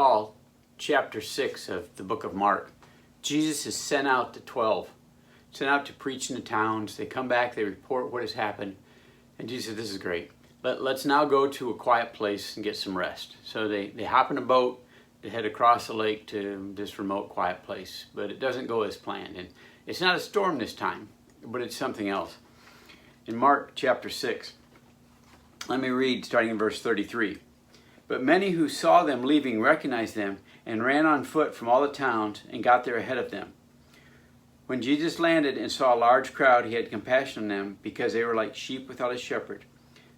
recall chapter 6 of the book of Mark, Jesus has sent out the 12, sent out to preach in the towns. They come back, they report what has happened, and Jesus said, this is great. Let's now go to a quiet place and get some rest. So they hop in a boat, they head across the lake to this remote quiet place, but it doesn't go as planned. And it's not a storm this time, but it's something else. In Mark chapter 6, let me read starting in verse 33. But many who saw them leaving recognized them and ran on foot from all the towns and got there ahead of them. When Jesus landed and saw a large crowd, he had compassion on them because they were like sheep without a shepherd.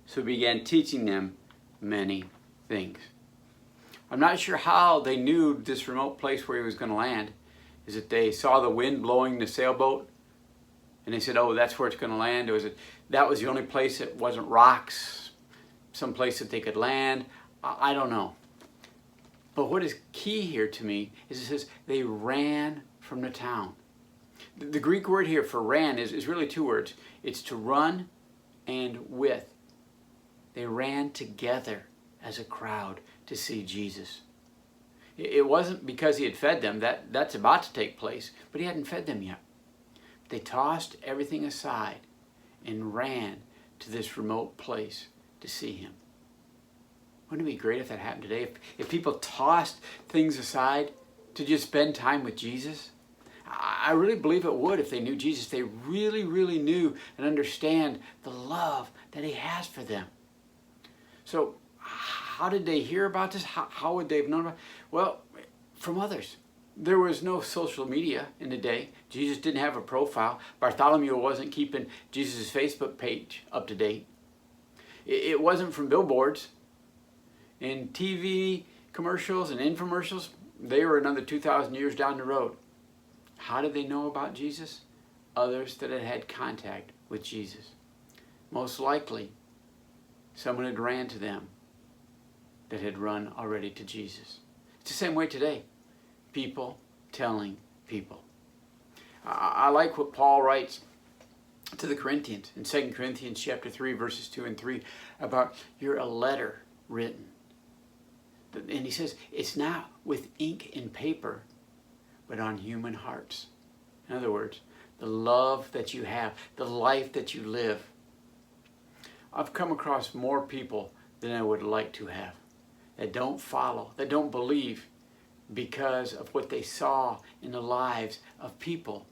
So he began teaching them many things. I'm not sure how they knew this remote place where he was going to land. Is it they saw the wind blowing the sailboat and they said, oh, that's where it's going to land? Or was it that was the only place that wasn't rocks, some place that they could land? I don't know. But what is key here to me is it says they ran from the town. The Greek word here for ran is really two words. It's to run and with. They ran together as a crowd to see Jesus. It wasn't because he had fed them. That's about to take place, but he hadn't fed them yet. They tossed everything aside and ran to this remote place to see him. Wouldn't it be great if that happened today? If people tossed things aside to just spend time with Jesus? I really believe it would if they knew Jesus. They really, really knew and understand the love that he has for them. So how did they hear about this? How would they have known about it? Well, from others. There was no social media in the day. Jesus didn't have a profile. Bartholomew wasn't keeping Jesus' Facebook page up to date. It wasn't from billboards. And TV commercials and infomercials, they were another 2,000 years down the road. How did they know about Jesus? Others that had had contact with Jesus. Most likely, someone had ran to them that had run already to Jesus. It's the same way today. People telling people. I like what Paul writes to the Corinthians in 2 Corinthians chapter 3, verses 2 and 3 about you're a letter written. And he says, it's not with ink and paper, but on human hearts. In other words, the love that you have, the life that you live. I've come across more people than I would like to have that don't follow, that don't believe because of what they saw in the lives of people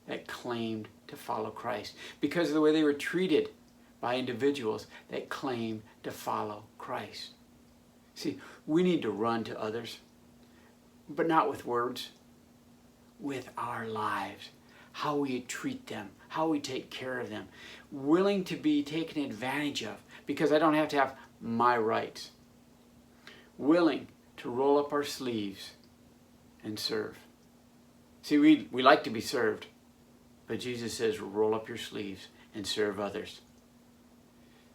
that claimed to follow Christ, because of the way they were treated by individuals that claimed to follow Christ. See, we need to run to others, but not with words, with our lives, how we treat them, how we take care of them, willing to be taken advantage of, because I don't have to have my rights, willing to roll up our sleeves and serve. See, we like to be served, but Jesus says, roll up your sleeves and serve others.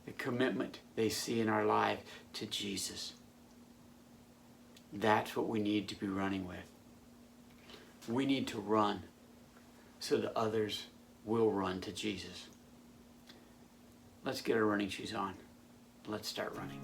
The commitment they see in our life to Jesus. That's what we need to be running with. We need to run so that others will run to Jesus. Let's get our running shoes on. Let's start running.